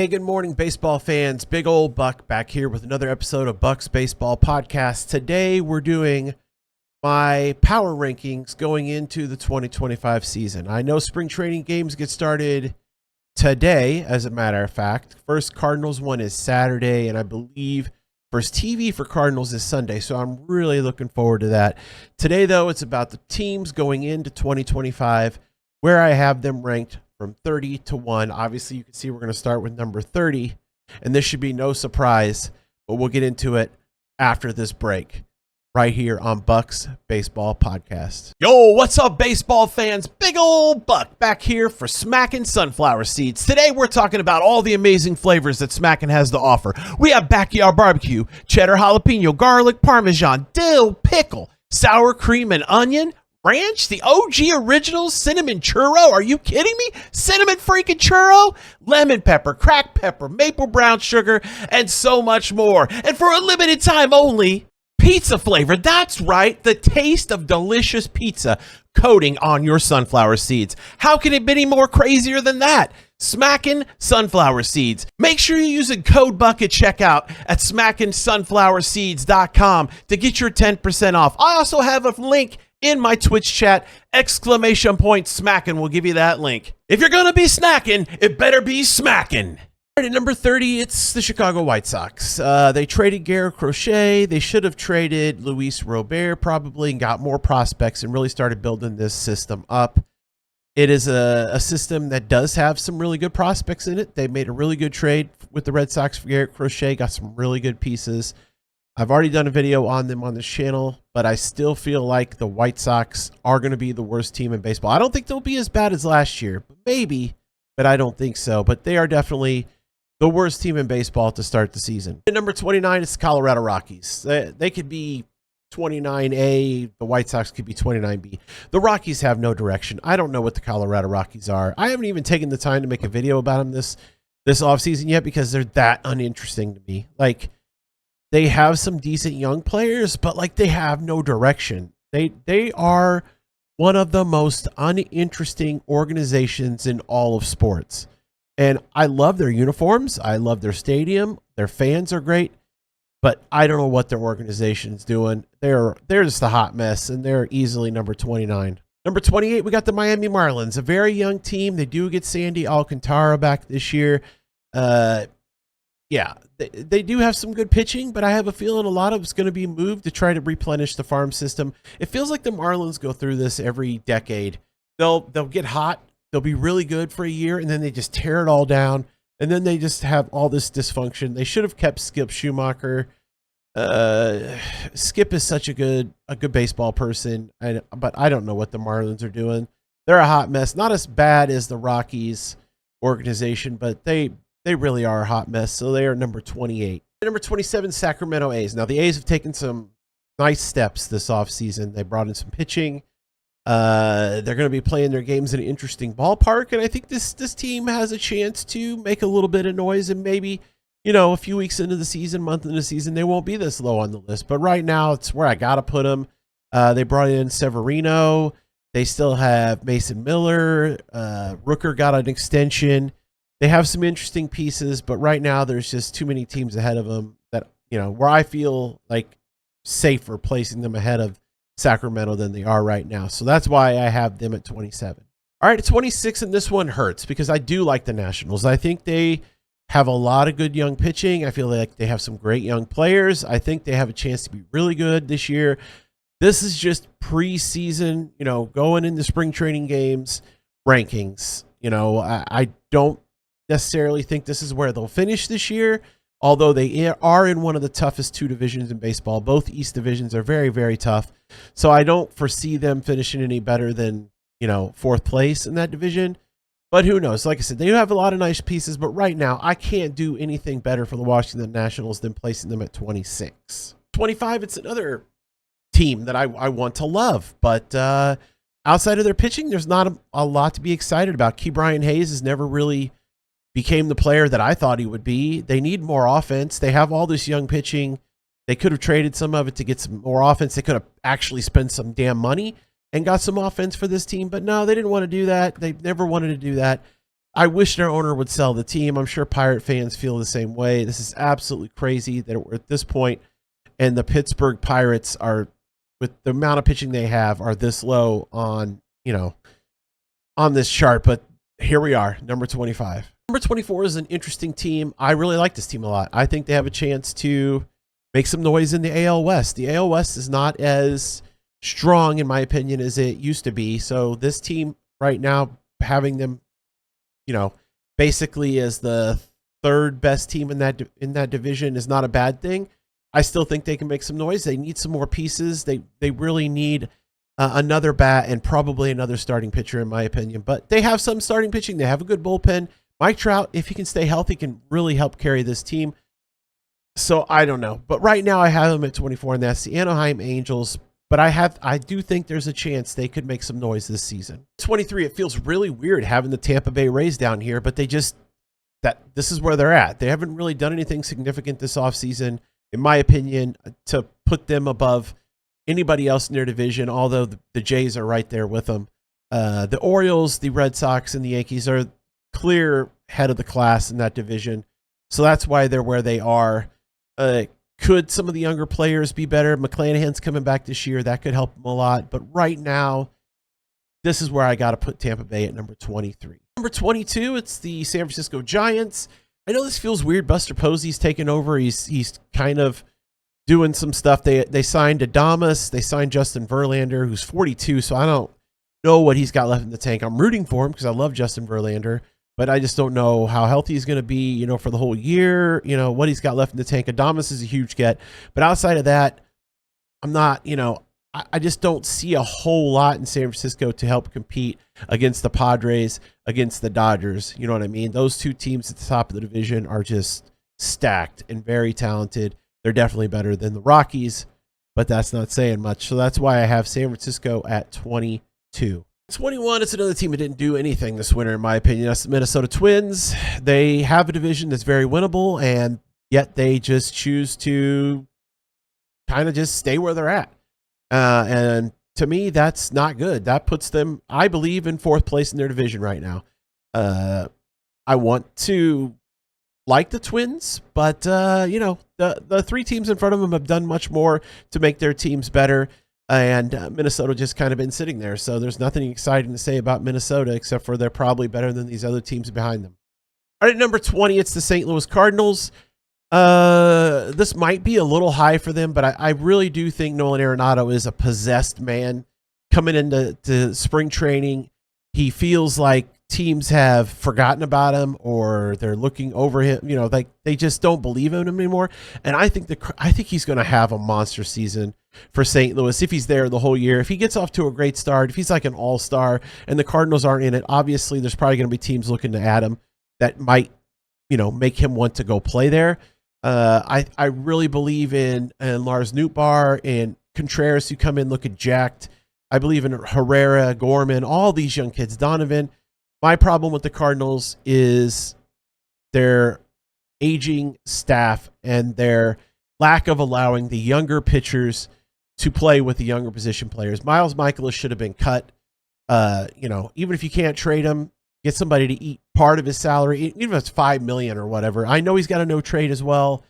Hey, good morning, baseball fans. Big old Buck back here with another episode of Buck's Baseball Podcast. Today, we're doing my power rankings going into the 2025 season. I know spring training games get started today, as a matter of fact. First Cardinals one is Saturday, and I believe first TV for Cardinals is Sunday, so I'm really looking forward to that. Today, though, it's about the teams going into 2025, where I have them ranked from 30 to 1. Obviously, you can see we're going to start with number 30, and this should be no surprise, but we'll get into it after this break right here on Buck's Baseball Podcast. Yo, what's up, baseball fans? Big old Buck back here for Smackin' Sunflower Seeds. Today, we're talking about all the amazing flavors that Smackin' has to offer. We have backyard barbecue, cheddar jalapeno, garlic, parmesan, dill, pickle, sour cream and onion, ranch, the OG original cinnamon churro. Are you kidding me? Cinnamon freaking churro, lemon pepper, cracked pepper, maple brown sugar, and so much more. And for a limited time only, pizza flavor. That's right, the taste of delicious pizza coating on your sunflower seeds. How can it be any more crazier than that? Smackin' Sunflower Seeds. Make sure you're using code BUCK at checkout at smackinsunflowerseeds.com to get your 10% off. I also have a link in my Twitch chat, ! Smackin', we'll give you that link. If you're gonna be snacking, it better be smacking. All right, at number 30, it's the Chicago White Sox. They traded Garrett Crochet. They should have traded Luis Robert probably and got more prospects and really started building this system up. It is a system that does have some really good prospects in it. They made a really good trade with the Red Sox for Garrett Crochet, got some really good pieces. I've already done a video on them on this channel, but I still feel like the White Sox are going to be the worst team in baseball. I don't think they'll be as bad as last year, maybe, but I don't think so. But they are definitely the worst team in baseball to start the season. At number 29 is the Colorado Rockies. They could be 29A. The White Sox could be 29B. The Rockies have no direction. I don't know what the Colorado Rockies are. I haven't even taken the time to make a video about them this offseason yet because they're that uninteresting to me. Like, they have some decent young players, but like they have no direction. They are one of the most uninteresting organizations in all of sports. And I love their uniforms. I love their stadium. Their fans are great, but I don't know what their organization is doing. They're just a hot mess, and they're easily number 29. Number 28, we got the Miami Marlins, a very young team. They do get Sandy Alcantara back this year. Yeah, they do have some good pitching, but I have a feeling a lot of it's going to be moved to try to replenish the farm system. It feels like the Marlins go through this every decade. They'll get hot, they'll be really good for a year, and then they just tear it all down, and then they just have all this dysfunction. They should have kept Skip Schumacher. Skip is such a good baseball person, but I don't know what the Marlins are doing. They're a hot mess. Not as bad as the Rockies organization, but they really are a hot mess, so they are number 28. Number 27, Sacramento A's. Now, the A's have taken some nice steps this offseason. They brought in some pitching. They're going to be playing their games in an interesting ballpark, and I think this team has a chance to make a little bit of noise, and maybe, a few weeks into the season, month into the season, they won't be this low on the list. But right now, it's where I got to put them. They brought in Severino. They still have Mason Miller. Rooker got an extension. They have some interesting pieces, but right now there's just too many teams ahead of them that, where I feel like safer placing them ahead of Sacramento than they are right now. So that's why I have them at 27. All right, at 26, and this one hurts because I do like the Nationals. I think they have a lot of good young pitching. I feel like they have some great young players. I think they have a chance to be really good this year. This is just preseason, going into spring training games, rankings. I don't necessarily think this is where they'll finish this year, although they are in one of the toughest two divisions in baseball. Both East divisions are very, very tough. So I don't foresee them finishing any better than, fourth place in that division. But who knows? Like I said, they do have a lot of nice pieces, but right now I can't do anything better for the Washington Nationals than placing them at 26. 25, it's another team that I want to love, but outside of their pitching, there's not a lot to be excited about. Ke'Bryan Hayes has never really became the player that I thought he would be. They need more offense. They have all this young pitching. They could have traded some of it to get some more offense. They could have actually spent some damn money and got some offense for this team, but no, they didn't want to do that. They never wanted to do that. I wish their owner would sell the team. I'm sure Pirate fans feel the same way. This is absolutely crazy that we're at this point, and the Pittsburgh Pirates are, with the amount of pitching they have, are this low on, on this chart. But here we are, number 25. Number 24 is an interesting team. I really like this team a lot. I think they have a chance to make some noise in the AL West. The AL West is not as strong, in my opinion, as it used to be. So this team right now, having them, basically as the third best team in that division is not a bad thing. I still think they can make some noise. They need some more pieces. They really need another bat and probably another starting pitcher, in my opinion. But they have some starting pitching. They have a good bullpen. Mike Trout, if he can stay healthy, can really help carry this team. So I don't know. But right now I have them at 24, and that's the Anaheim Angels. But I do think there's a chance they could make some noise this season. 23, it feels really weird having the Tampa Bay Rays down here, but this is where they're at. They haven't really done anything significant this offseason, in my opinion, to put them above anybody else in their division, although the Jays are right there with them. The Orioles, the Red Sox, and the Yankees are clear head of the class in that division. So that's why they're where they are. Could some of the younger players be better? McClanahan's coming back this year. That could help them a lot. But right now, this is where I got to put Tampa Bay at number 23. Number 22, it's the San Francisco Giants. I know this feels weird. Buster Posey's taken over. He's kind of doing some stuff. They signed Adames. They signed Justin Verlander, who's 42, so I don't know what he's got left in the tank. I'm rooting for him because I love Justin Verlander, but I just don't know how healthy he's going to be, for the whole year, what he's got left in the tank. Adames is a huge get, but outside of that, I'm not, I just don't see a whole lot in San Francisco to help compete against the Padres, against the Dodgers. You know what I mean? Those two teams at the top of the division are just stacked and very talented. They're definitely better than the Rockies, but that's not saying much. So that's why I have San Francisco at 22. 21, it's another team that didn't do anything this winter, in my opinion. That's the Minnesota Twins. They have a division that's very winnable, and yet they just choose to kind of just stay where they're at. And to me, that's not good. That puts them, I believe, in fourth place in their division right now. I want to like the Twins, but, the three teams in front of them have done much more to make their teams better. And Minnesota just kind of been sitting there. So there's nothing exciting to say about Minnesota except for they're probably better than these other teams behind them. All right, number 20, it's the St. Louis Cardinals. This might be a little high for them, but I really do think Nolan Arenado is a possessed man coming into spring training. He feels like teams have forgotten about him or they're looking over him. Like they just don't believe in him anymore. And I think he's going to have a monster season for St. Louis if he's there the whole year. If he gets off to a great start, if he's like an all-star and the Cardinals aren't in it, obviously there's probably going to be teams looking to add him that might, make him want to go play there. I really believe in Lars Nootbaar and Contreras, who come in looking jacked. I believe in Herrera, Gorman, all these young kids, Donovan. My problem with the Cardinals is their aging staff and their lack of allowing the younger pitchers to play with the younger position players. Miles Michaelis should have been cut. Even if you can't trade him, get somebody to eat part of his salary, even if it's $5 million or whatever. I know he's got a no trade as well.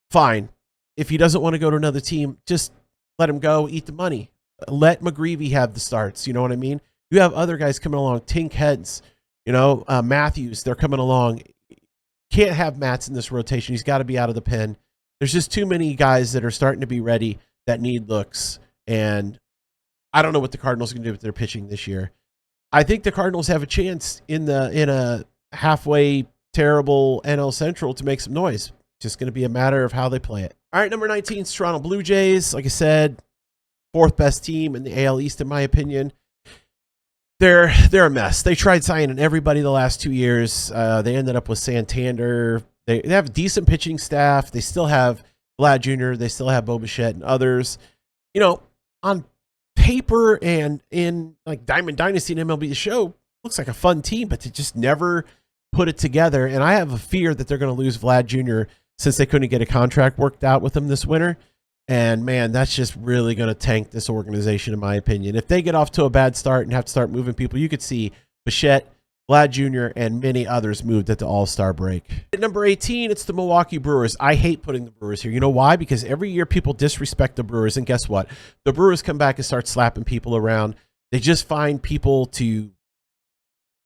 Fine. If he doesn't want to go to another team, just let him go, eat the money. Let McGreevy have the starts. You know what I mean? You have other guys coming along, Tink Heads, Matthews, they're coming along. Can't have Matz in this rotation. He's got to be out of the pen. There's just too many guys that are starting to be ready that need looks. And I don't know what the Cardinals are going to do with their pitching this year. I think the Cardinals have a chance in a halfway terrible NL Central to make some noise. Just going to be a matter of how they play it. All right, number 19 is Toronto Blue Jays. Like I said, fourth best team in the AL East, in my opinion. They're a mess. They tried signing everybody the last 2 years. They ended up with Santander. They have a decent pitching staff. They still have Vlad Jr. They still have Bo Bichette and others. On paper and in like Diamond Dynasty and MLB the Show, looks like a fun team, but they just never put it together. And I have a fear that they're going to lose Vlad Jr. since they couldn't get a contract worked out with him this winter. And man, that's just really going to tank this organization, in my opinion. If they get off to a bad start and have to start moving people, you could see Bichette, Vlad Jr., and many others moved at the All-Star break. At number 18, it's the Milwaukee Brewers. I hate putting the Brewers here. You know why? Because every year people disrespect the Brewers, and guess what? The Brewers come back and start slapping people around. They just find people to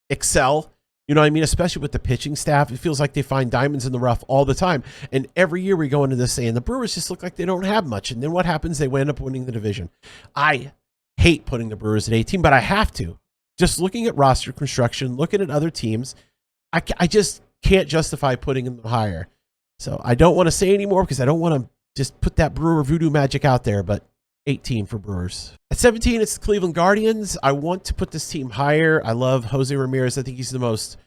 excel. You know what I mean? Especially with the pitching staff. It feels like they find diamonds in the rough all the time. And every year we go into this saying the Brewers just look like they don't have much. And then what happens? They end up winning the division. I hate putting the Brewers at 18, but I have to. Just looking at roster construction, looking at other teams, I just can't justify putting them higher. So I don't want to say anymore because I don't want to just put that Brewer voodoo magic out there, but 18 for Brewers. At 17, it's the Cleveland Guardians. I want to put this team higher. I love Jose Ramirez. I think he's the most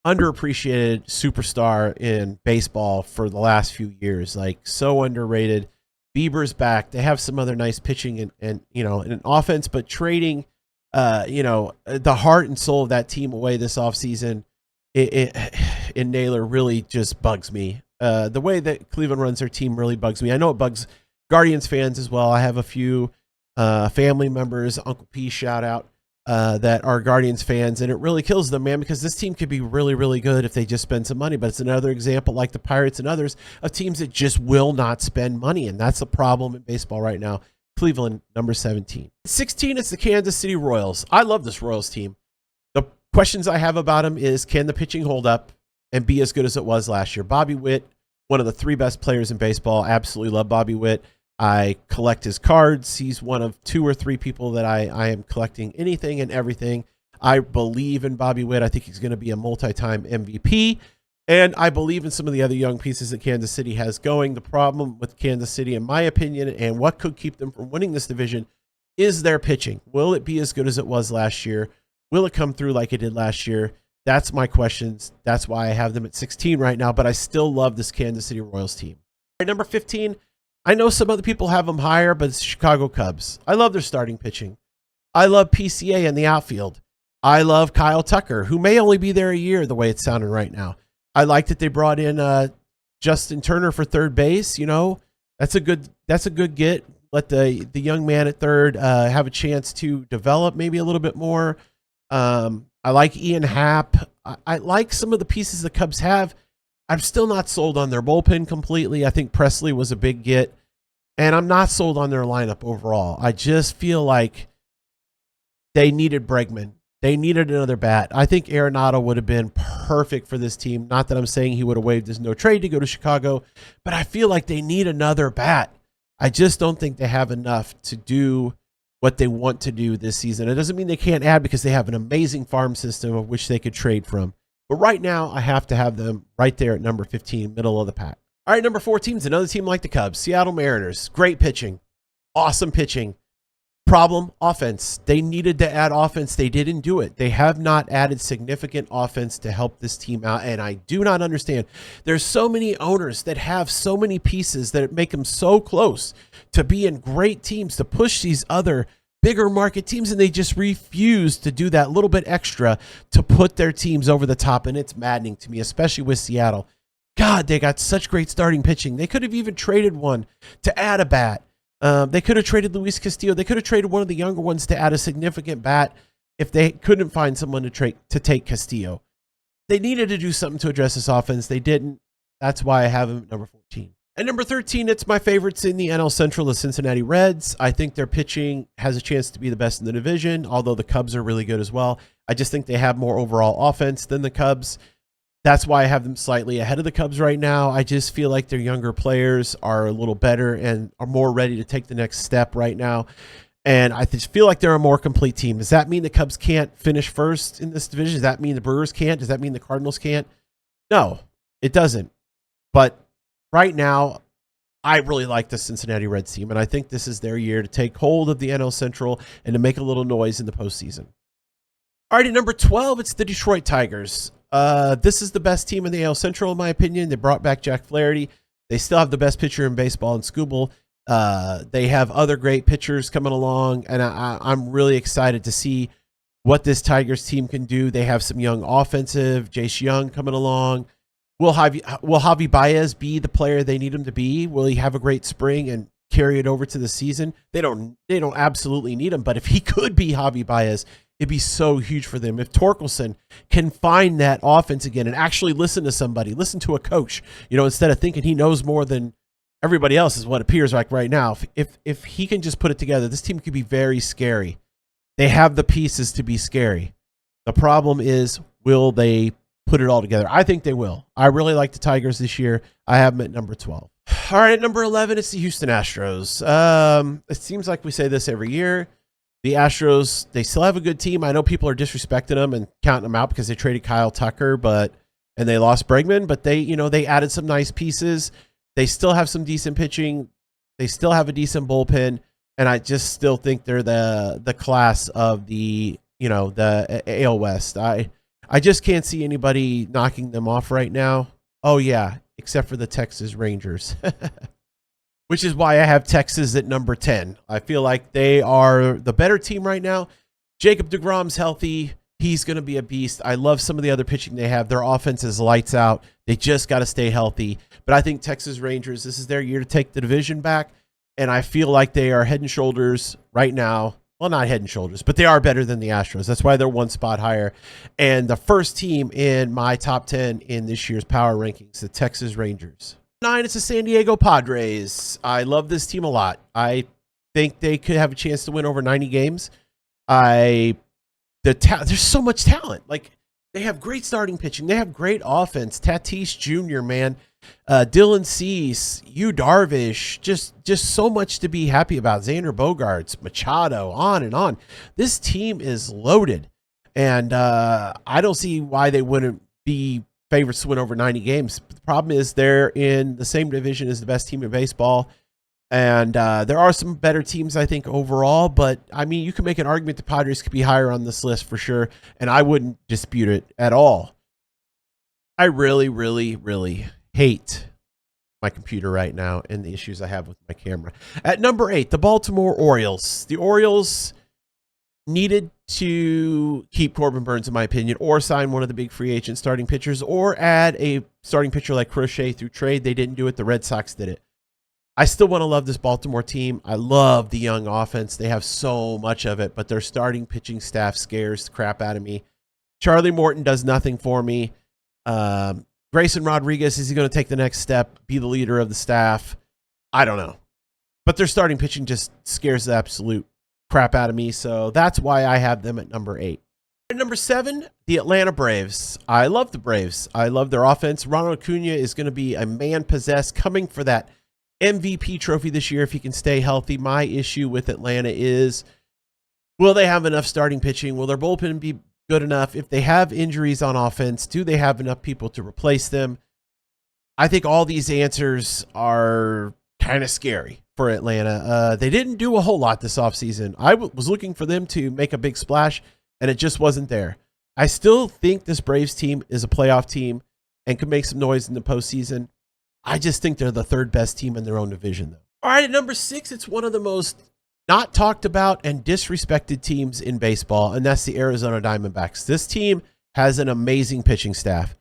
underappreciated superstar in baseball for the last few years. Like, so underrated. Bieber's back. They have some other nice pitching and you know, an offense, but trading, you know, the heart and soul of that team away this offseason in Naylor really just bugs me. The way that Cleveland runs their team really bugs me. I know it bugs Guardians fans as well. I have a few family members, Uncle P shout out, that are Guardians fans, and it really kills them, man, because this team could be really, really good if they just spend some money. But it's another example, like the Pirates and others, of teams that just will not spend money, and that's the problem in baseball right now. Cleveland, number 17. 16, it's the Kansas City Royals. I love this Royals team. The questions I have about them is, can the pitching hold up and be as good as it was last year? Bobby Witt, one of the 3 best players in baseball. Absolutely love Bobby Witt. I collect his cards. He's one of 2 or 3 people that I am collecting anything and everything. I believe in Bobby Witt. I think he's going to be a multi-time MVP. And I believe in some of the other young pieces that Kansas City has going. The problem with Kansas City, in my opinion, and what could keep them from winning this division, is their pitching. Will it be as good as it was last year? Will it come through like it did last year? That's my questions. That's why I have them at 16 right now, but I still love this Kansas City Royals team. At number 15, I know some other people have them higher, but it's the Chicago Cubs. I love their starting pitching. I love PCA in the outfield. I love Kyle Tucker, who may only be there a year the way it's sounding right now. I like that they brought in Justin Turner for third base. You know, that's a good get. Let the young man at third have a chance to develop maybe a little bit more. I like Ian Happ. I like some of the pieces the Cubs have. I'm still not sold on their bullpen completely. I think Presley was a big get, and I'm not sold on their lineup overall. I just feel like they needed Bregman. They needed another bat. I think Arenado would have been perfect for this team. Not that I'm saying he would have waived his no trade to go to Chicago, but I feel like they need another bat. I just don't think they have enough to do what they want to do this season. It doesn't mean they can't add, because they have an amazing farm system of which they could trade from. But right now, I have to have them right there at number 15, middle of the pack. All right, number 14 is another team like the Cubs, Seattle Mariners. Great pitching. Awesome pitching. Problem, offense. They needed to add offense. They didn't do it. They have not added significant offense to help this team out, and I do not understand. There's so many owners that have so many pieces that make them so close to being great teams, to push these other bigger market teams, and they just refuse to do that little bit extra to put their teams over the top, and it's maddening to me, especially with Seattle. God, they got such great starting pitching. They could have even traded one to add a bat. They could have traded Luis Castillo. They could have traded one of the younger ones to add a significant bat if they couldn't find someone to take Castillo. They needed to do something to address this offense. They didn't. That's why I have them at number 14. At number 13, it's my favorites in the NL Central, the Cincinnati Reds. I think their pitching has a chance to be the best in the division, although the Cubs are really good as well. I just think they have more overall offense than the Cubs. That's why I have them slightly ahead of the Cubs right now. I just feel like their younger players are a little better and are more ready to take the next step right now. And I just feel like they're a more complete team. Does that mean the Cubs can't finish first in this division? Does that mean the Brewers can't? Does that mean the Cardinals can't? No, it doesn't. But right now, I really like the Cincinnati Reds team, and I think this is their year to take hold of the NL Central and to make a little noise in the postseason. All right, at number 12, it's the Detroit Tigers. This is the best team in the AL Central, in my opinion. They brought back Jack Flaherty. They still have the best pitcher in baseball in Skubal. They have other great pitchers coming along, and I'm really excited to see what this Tigers team can do. They have some young offensive, Jace Young coming along. Will Javi Baez be the player they need him to be? Will he have a great spring and carry it over to the season? They don't absolutely need him, but if he could be Javi Baez, it'd be so huge for them. If Torkelson can find that offense again and actually listen to somebody, listen to a coach, instead of thinking he knows more than everybody else is what it appears like right now. If he can just put it together, this team could be very scary. They have the pieces to be scary. The problem is, will they put it all together? I think they will. I really like the Tigers this year. I have them at number 12. All right, at number 11, it's the Houston Astros. It seems like we say this every year. The Astros, they still have a good team. I know people are disrespecting them and counting them out because they traded Kyle Tucker, and they lost Bregman, but they added some nice pieces. They still have some decent pitching. They still have a decent bullpen, and I just still think they're the class of the AL West. I just can't see anybody knocking them off right now. Oh yeah, except for the Texas Rangers, which is why I have Texas at number 10. I feel like they are the better team right now. Jacob deGrom's healthy. He's going to be a beast. I love some of the other pitching they have. Their offense is lights out. They just got to stay healthy. But I think Texas Rangers, this is their year to take the division back. And I feel like they are head and shoulders right now. Well, not head and shoulders, but they are better than the Astros. That's why they're one spot higher. And the first team in my top 10 in this year's power rankings, the Texas Rangers. 9, it's the San Diego Padres. I love this team a lot. I think they could have a chance to win over 90 games. There's so much talent. Like, they have great starting pitching. They have great offense. Tatis Jr., man. Dylan Cease, Yu Darvish, just so much to be happy about. Xander Bogaerts, Machado, on and on. This team is loaded, and I don't see why they wouldn't be favorites to win over 90 games. But the problem is they're in the same division as the best team in baseball, and there are some better teams, I think, overall. But, I mean, you can make an argument the Padres could be higher on this list for sure, and I wouldn't dispute it at all. I really, really, really hate my computer right now and the issues I have with my camera. At number 8, the Baltimore Orioles. The Orioles needed to keep Corbin Burnes, in my opinion, or sign one of the big free agent starting pitchers, or add a starting pitcher like Crochet through trade. They didn't do it. The Red Sox did it. I still want to love this Baltimore team. I love the young offense. They have so much of it, but their starting pitching staff scares the crap out of me. Charlie Morton does nothing for me. Grayson Rodriguez, is he going to take the next step, be the leader of the staff? I don't know. But their starting pitching just scares the absolute crap out of me, so that's why I have them at number 8. At number 7, the Atlanta Braves. I love the Braves. I love their offense. Ronald Acuna is going to be a man-possessed, coming for that MVP trophy this year if he can stay healthy. My issue with Atlanta is, will they have enough starting pitching? Will their bullpen be good enough? If they have injuries on offense, do they have enough people to replace them? I think all these answers are kind of scary for Atlanta. They didn't do a whole lot this offseason. I was looking for them to make a big splash, and it just wasn't there. I still think this Braves team is a playoff team and could make some noise in the postseason. I just think they're the third best team in their own division, though. All right, at number 6, it's one of the most not talked about and disrespected teams in baseball, and that's the Arizona Diamondbacks. This team has an amazing pitching staff.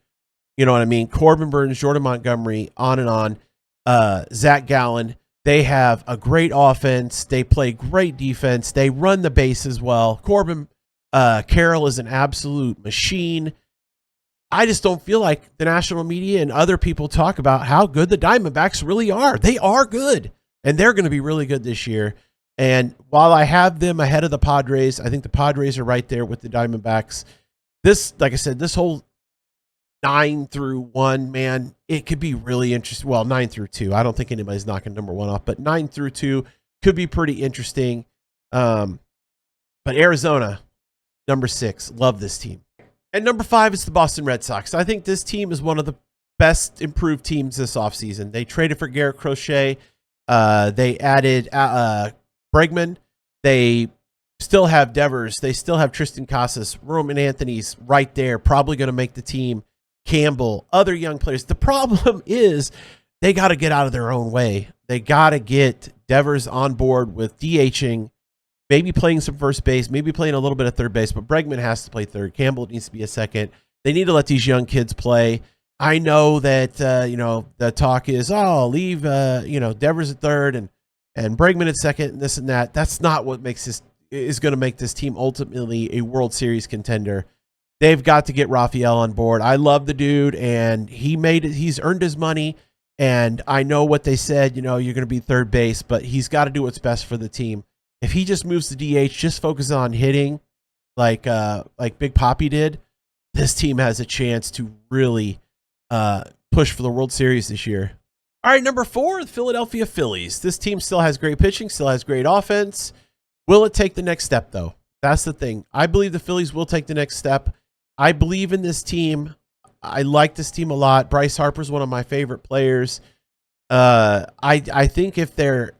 You know what I mean? Corbin Burnes, Jordan Montgomery, on and on. Zach Gallen. They have a great offense. They play great defense. They run the base as well. Corbin Carroll is an absolute machine. I just don't feel like the national media and other people talk about how good the Diamondbacks really are. They are good, and they're going to be really good this year. And while I have them ahead of the Padres, I think the Padres are right there with the Diamondbacks. This, like I said, this whole 9 through 1, man, it could be really interesting. Well, 9 through 2. I don't think anybody's knocking number 1 off, but 9 through 2 could be pretty interesting. But Arizona, number 6, love this team. And number 5 is the Boston Red Sox. I think this team is one of the best improved teams this offseason. They traded for Garrett Crochet. They added Bregman. They still have Devers. They still have Tristan Casas. Roman Anthony's right there, probably going to make the team. Campbell, other young players. The problem is they got to get out of their own way. They got to get Devers on board with DHing, maybe playing some first base, maybe playing a little bit of third base, but Bregman has to play third. Campbell needs to be a second. They need to let these young kids play. I know that, the talk is, leave, Devers at third and Bregman at second and this and that. That's not what makes this is going to make this team ultimately a World Series contender. They've got to get Rafael on board. I love the dude, and he's earned his money. And I know what they said, you're going to be third base, but he's got to do what's best for the team. If he just moves to DH, just focus on hitting like Big Papi did, this team has a chance to really push for the World Series this year. All right, number 4, the Philadelphia Phillies. This team still has great pitching, still has great offense. Will it take the next step, though? That's the thing. I believe the Phillies will take the next step. I believe in this team. I like this team a lot. Bryce Harper's one of my favorite players. I think if they're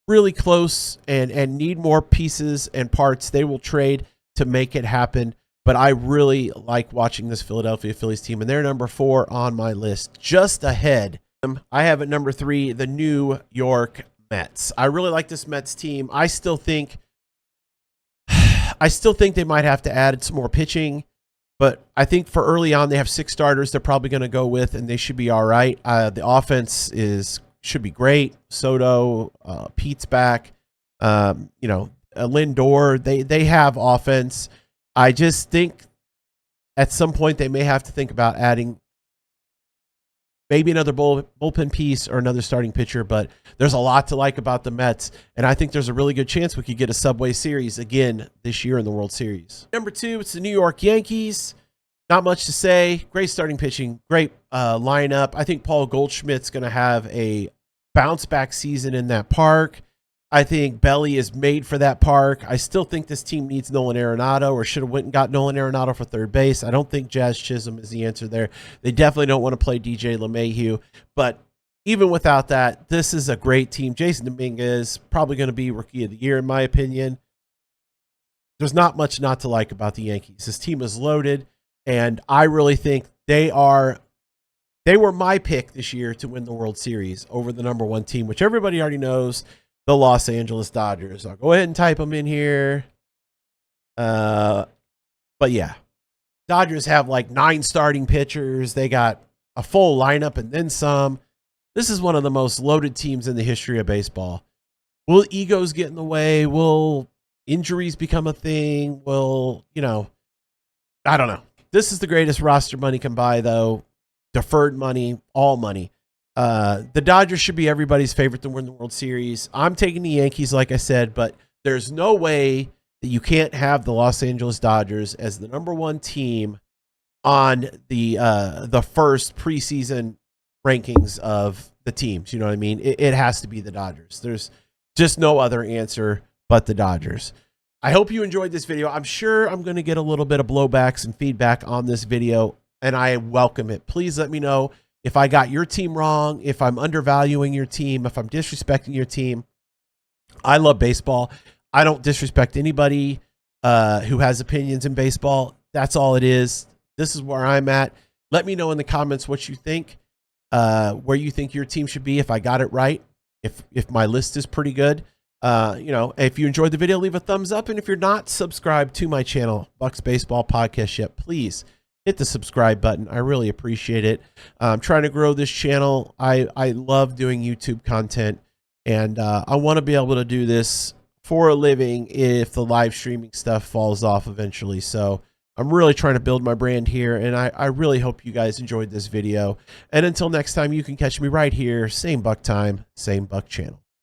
really close and need more pieces and parts, they will trade to make it happen. But I really like watching this Philadelphia Phillies team, and they're number 4 on my list, just ahead. I have at number 3 the New York Mets. I really like this Mets team. I still think they might have to add some more pitching. But I think for early on, they have 6 starters they're probably going to go with, and they should be all right. The offense should be great. Soto, Pete's back. Lindor. They have offense. I just think at some point they may have to think about adding maybe another bullpen piece or another starting pitcher. But there's a lot to like about the Mets, and I think there's a really good chance we could get a Subway Series again this year in the World Series. Number 2, it's the New York Yankees. Not much to say. Great starting pitching, great lineup. I think Paul Goldschmidt's going to have a bounce-back season in that park. I think Belly is made for that park. I still think this team needs Nolan Arenado, or should have went and got Nolan Arenado for third base. I don't think Jazz Chisholm is the answer there. They definitely don't want to play DJ LeMahieu. But even without that, this is a great team. Jason Dominguez, probably going to be Rookie of the Year, in my opinion. There's not much not to like about the Yankees. This team is loaded, and I really think they were my pick this year to win the World Series over the number 1 team, which everybody already knows, the Los Angeles Dodgers. I'll go ahead and type them in here. But yeah, Dodgers have like 9 starting pitchers. They got a full lineup and then some. This is one of the most loaded teams in the history of baseball. Will egos get in the way? Will injuries become a thing? I don't know. This is the greatest roster money can buy, though. Deferred money, all money. The Dodgers should be everybody's favorite to win the World Series. I'm taking the Yankees, like I said, but there's no way that you can't have the Los Angeles Dodgers as the number 1 team on the first preseason rankings of the teams. You know what I mean? It has to be the Dodgers. There's just no other answer but the Dodgers. I hope you enjoyed this video. I'm sure I'm going to get a little bit of blowbacks and feedback on this video, and I welcome it. Please let me know if I got your team wrong, if I'm undervaluing your team, if I'm disrespecting your team. I love baseball. I don't disrespect anybody who has opinions in baseball. That's all it is. This is where I'm at. Let me know in the comments what you think, where you think your team should be, if I got it right, if my list is pretty good. If you enjoyed the video, leave a thumbs up. And if you're not subscribed to my channel, Bucks Baseball Podcast yet, please hit the subscribe button. I really appreciate it. I'm trying to grow this channel. I love doing YouTube content, and I want to be able to do this for a living if the live streaming stuff falls off eventually. So I'm really trying to build my brand here, and I really hope you guys enjoyed this video. And until next time, you can catch me right here, same Buck time, same Buck channel.